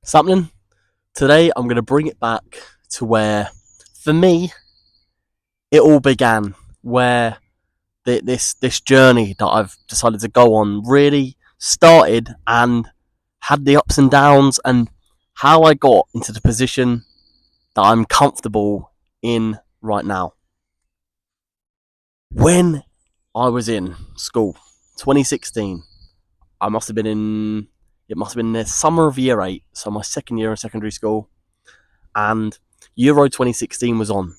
Something. Today I'm going to bring it back to where, for me, it all began. Where this journey that I've decided to go on really started and had the ups and downs, and how I got into the position that I'm comfortable in right now. When I was in school, 2016, I must have been in. It must have been the summer of year 8, so my second year in secondary school, and Euro 2016 was on.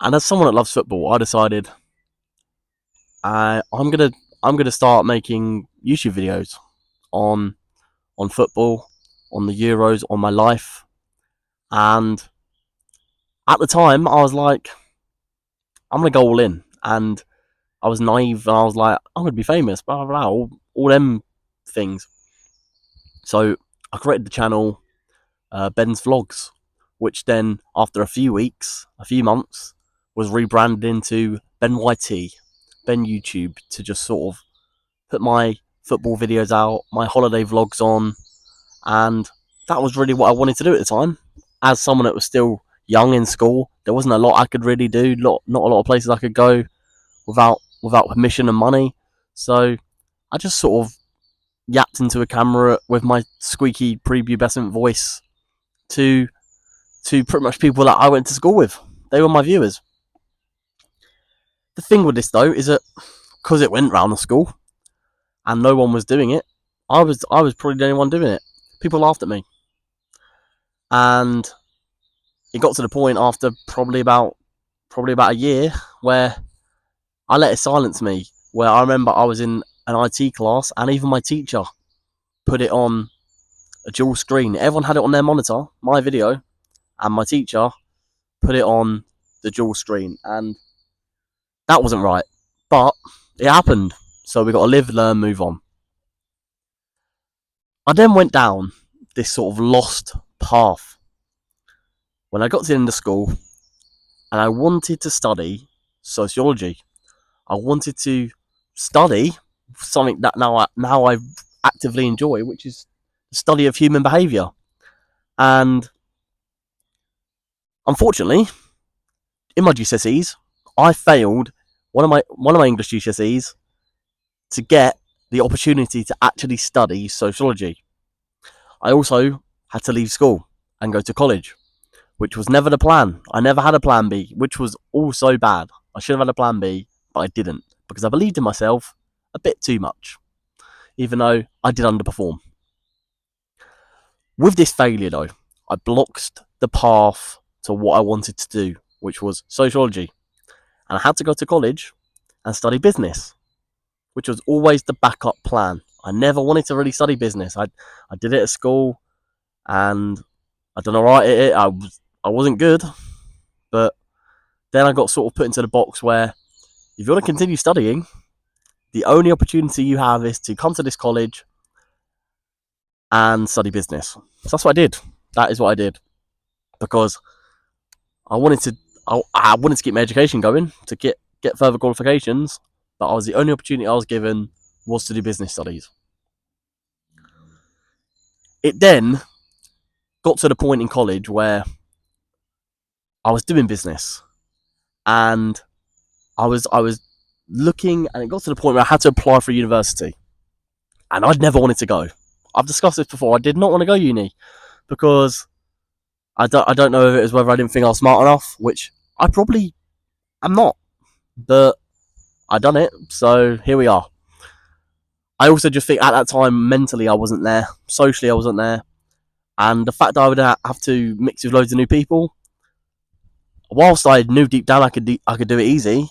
And as someone that loves football, I decided I'm gonna start making YouTube videos on football, on the Euros, on my life. And at the time, I was like, I'm gonna go all in, and I was naive, and I was like, I'm gonna be famous, blah blah blah, all them things. So I created the channel, Ben's Vlogs, which then, after a few months, was rebranded into Ben YT, Ben YouTube, to just sort of put my football videos out, my holiday vlogs on, and that was really what I wanted to do at the time. As someone that was still young in school, there wasn't a lot I could really do, not a lot of places I could go without permission and money. So I just sort of yapped into a camera with my squeaky prepubescent voice to pretty much people that I went to school with. They were my viewers. The thing with this though is that because it went round the school and no one was doing it, I was probably the only one doing it. People laughed at me, and it got to the point after probably about a year where I let it silence me. Where I remember I was in an IT class, and even my teacher put it on a dual screen. Everyone had it on their monitor, my video, and my teacher put it on the dual screen, and that wasn't right. But it happened, so we got to live, learn, move on. I then went down this sort of lost path when I got to the end of school, and I wanted to study sociology. I wanted to study something that now I actively enjoy, which is the study of human behaviour. And unfortunately, in my GCSEs, I failed one of my English GCSEs to get the opportunity to actually study sociology. I also had to leave school and go to college, which was never the plan. I never had a plan B, which was also bad. I should have had a plan B, but I didn't, because I believed in myself a bit too much, even though I did underperform. With this failure though, I blocked the path to what I wanted to do, which was sociology. And I had to go to college and study business, which was always the backup plan. I never wanted to really study business. I did it at school, and I done alright at it. I wasn't good, but then I got sort of put into the box where, if you want to continue studying, the only opportunity you have is to come to this college and study business. So that's what I did. That is what I did, because I wanted to keep my education going, to get further qualifications, but the only opportunity I was given was to do business studies. It then got to the point in college where I was doing business, and I was looking, and it got to the point where I had to apply for university, and I'd never wanted to go. I've discussed this before. I did not want to go uni, because I don't know if it was whether I didn't think I was smart enough, which I probably am not, but I done it, so here we are. I also just think at that time, mentally I wasn't there, socially I wasn't there, and the fact that I would have to mix with loads of new people, whilst I knew deep down I could do it easy,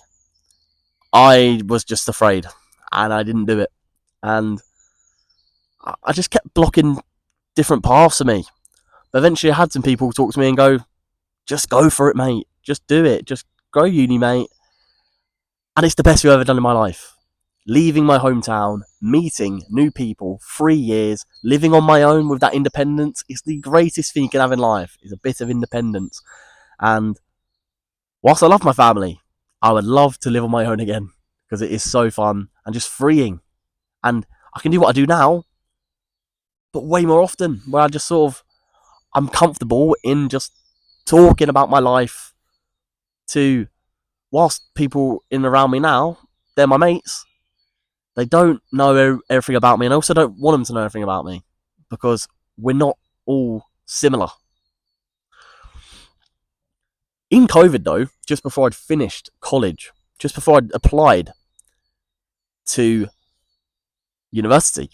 I was just afraid, and I didn't do it. And I just kept blocking different paths for me. But eventually I had some people talk to me and go, just go for it, mate. Just do it. Just go uni, mate. And it's the best thing I've ever done in my life. Leaving my hometown, meeting new people, 3 years, living on my own with that independence is the greatest thing you can have in life, is a bit of independence. And whilst I love my family, I would love to live on my own again, because it is so fun and just freeing. And I can do what I do now but way more often, where I just sort of, I'm comfortable in just talking about my life to, whilst people in and around me now, they're my mates, they don't know everything about me, and I also don't want them to know everything about me, because we're not all similar. In COVID, though, just before I'd finished college, just before I'd applied to university,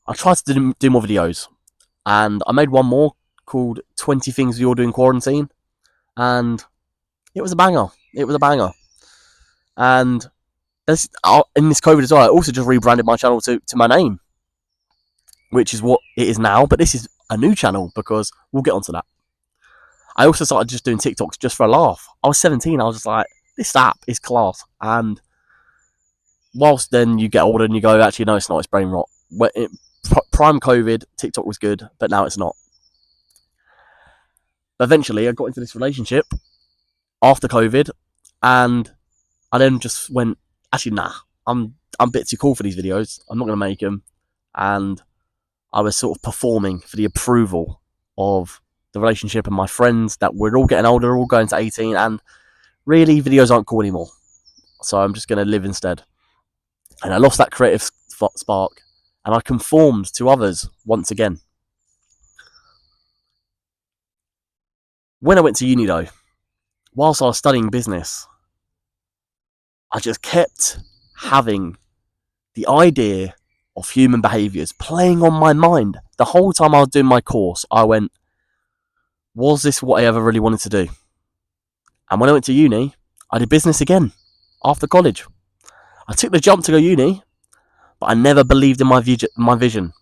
I tried to do more videos, and I made one more called 20 Things You're Doing Quarantine, and it was a banger. It was a banger. And in this COVID as well, I also just rebranded my channel to my name, which is what it is now, but this is a new channel because we'll get onto that. I also started just doing TikToks just for a laugh. I was 17, I was just like, this app is class. And whilst then you get older and you go, actually, no, it's not, it's brain rot. Prime COVID, TikTok was good, but now it's not. But eventually, I got into this relationship after COVID, and I then just went, actually, nah, I'm a bit too cool for these videos. I'm not going to make them. And I was sort of performing for the approval of the relationship and my friends that we're all getting older, all going to 18, and really, videos aren't cool anymore. So I'm just going to live instead. And I lost that creative spark, and I conformed to others once again. When I went to uni, though, whilst I was studying business, I just kept having the idea of human behaviours playing on my mind. The whole time I was doing my course, I went, was this what I ever really wanted to do? And when I went to uni, I did business again after college. I took the jump to go uni, but I never believed in my vision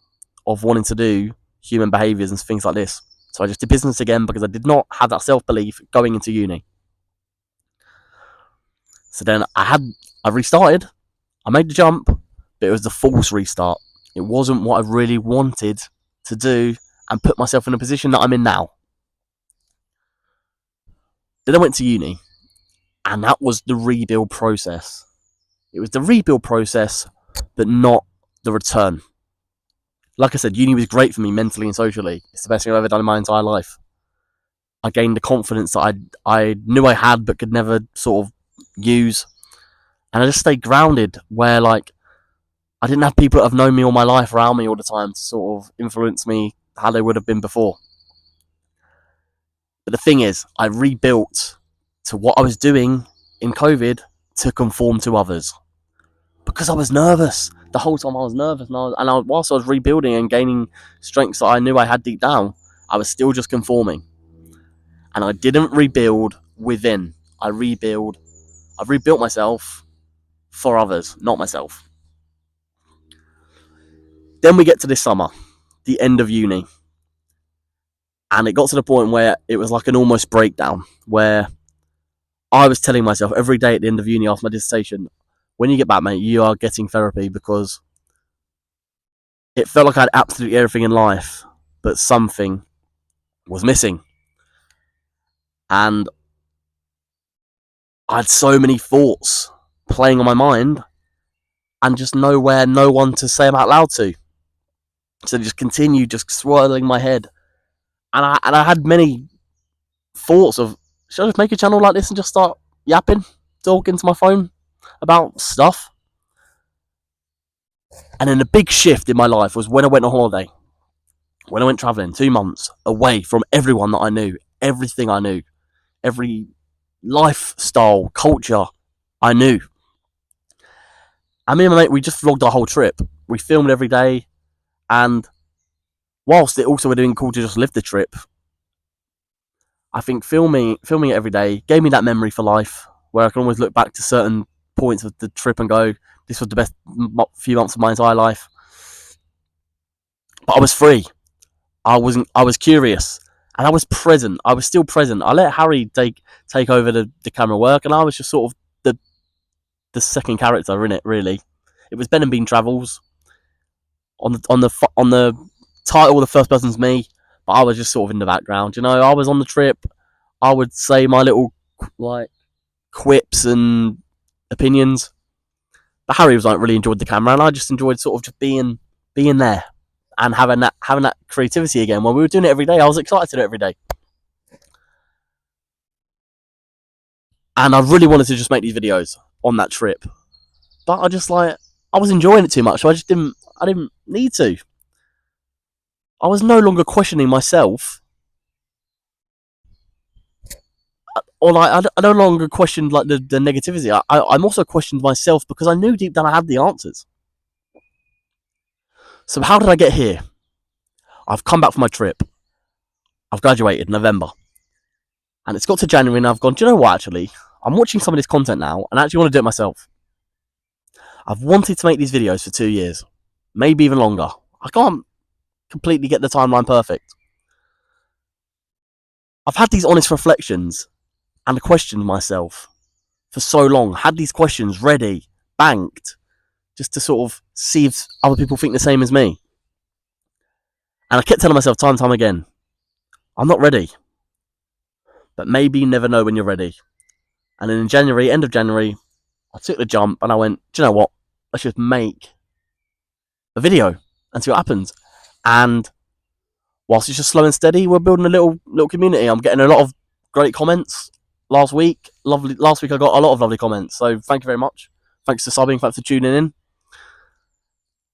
of wanting to do human behaviours and things like this. So I just did business again because I did not have that self-belief going into uni. So then I restarted, I made the jump, but it was the false restart. It wasn't what I really wanted to do and put myself in a position that I'm in now. Then I went to uni, and that was the rebuild process. It was the rebuild process, but not the return. Like I said, uni was great for me mentally and socially. It's the best thing I've ever done in my entire life. I gained the confidence that I knew I had but could never sort of use. And I just stayed grounded, where like I didn't have people that have known me all my life around me all the time to sort of influence me how they would have been before. But the thing is, I rebuilt to what I was doing in COVID to conform to others. Because I was nervous. The whole time I was nervous. Whilst I was rebuilding and gaining strengths that I knew I had deep down, I was still just conforming. And I didn't rebuild within. I rebuilt myself for others, not myself. Then we get to this summer, the end of uni. And it got to the point where it was like an almost breakdown, where I was telling myself every day at the end of uni after my dissertation, when you get back, mate, you are getting therapy, because it felt like I had absolutely everything in life, but something was missing. And I had so many thoughts playing on my mind, and just no one to say them out loud to. So they just continued just swirling my head. And I had many thoughts of, should I just make a channel like this and just start yapping, talking to my phone about stuff? And then the big shift in my life was when I went on holiday. When I went travelling 2 months away from everyone that I knew, everything I knew, every lifestyle, culture I knew. And me and my mate, we just vlogged our whole trip. We filmed every day, and whilst it also would have been cool to just live the trip, I think filming it every day gave me that memory for life, where I can always look back to certain points of the trip and go, this was the best few months of my entire life. But I was free. I was curious, and I was present. I was still present. I let Harry take over the camera work, and I was just sort of the second character in it. Really, it was Ben and Bean Travels. On the title, the first person's me, but I was just sort of in the background. You know, I was on the trip. I would say my little like quips and opinions, but Harry was like really enjoyed the camera, and I just enjoyed sort of just being there. and having that creativity again. When we were doing it every day, I was excited to do it every day. And I really wanted to just make these videos on that trip. But I was enjoying it too much, so I didn't need to. I was no longer questioning myself, or I no longer questioned like the negativity. I'm also questioned myself because I knew deep down I had the answers. So how did I get here? I've come back from my trip. I've graduated in November, and it's got to January, and I've gone, do you know what? Actually, I'm watching some of this content now, and I actually want to do it myself. I've wanted to make these videos for 2 years, maybe even longer. I can't completely get the timeline perfect. I've had these honest reflections and questioned myself for so long. Had these questions ready, banked, just to sort of see if other people think the same as me. And I kept telling myself time and time again, I'm not ready. But maybe you never know when you're ready. And then in January, end of January, I took the jump and I went, do you know what? Let's just make a video and see what happens. And whilst it's just slow and steady, we're building a little community. I'm getting a lot of great comments last week. Last week I got a lot of lovely comments. So thank you very much. Thanks for subbing. Thanks for tuning in.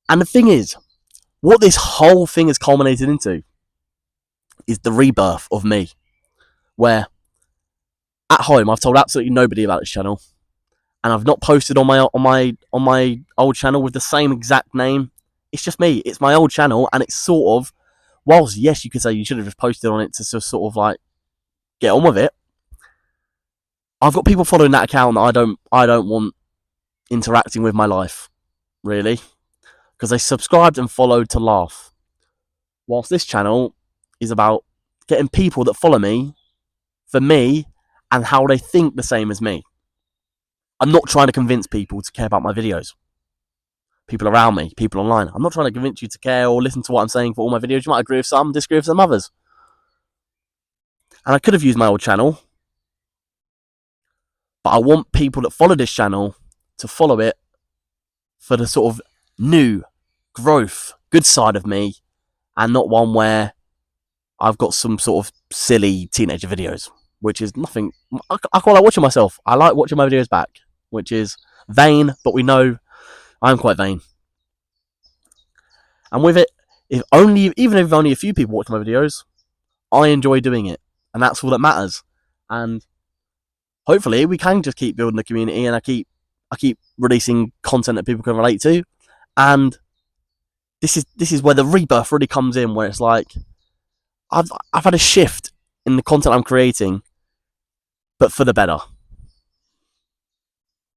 And the thing is, what this whole thing has culminated into is the rebirth of me, where at home I've told absolutely nobody about this channel, and I've not posted on my old channel with the same exact name. It's just me. It's my old channel, and it's sort of, whilst yes, you could say you should have just posted on it to sort of like get on with it. I've got people following that account that I don't want interacting with my life, really, because they subscribed and followed to laugh. Whilst this channel is about getting people that follow me for me and how they think the same as me. I'm not trying to convince people to care about my videos. People around me, people online. I'm not trying to convince you to care or listen to what I'm saying for all my videos. You might agree with some, disagree with some others. And I could have used my old channel, but I want people that follow this channel to follow it for the sort of new growth, good side of me, and not one where I've got some sort of silly teenager videos, which is nothing. I quite like watching myself. I like watching my videos back, which is vain, but we know I'm quite vain. And with it, even if only a few people watch my videos, I enjoy doing it, and that's all that matters. And hopefully, we can just keep building the community, and I keep releasing content that people can relate to. And this is where the rebirth really comes in, where it's like I've had a shift in the content I'm creating, but for the better.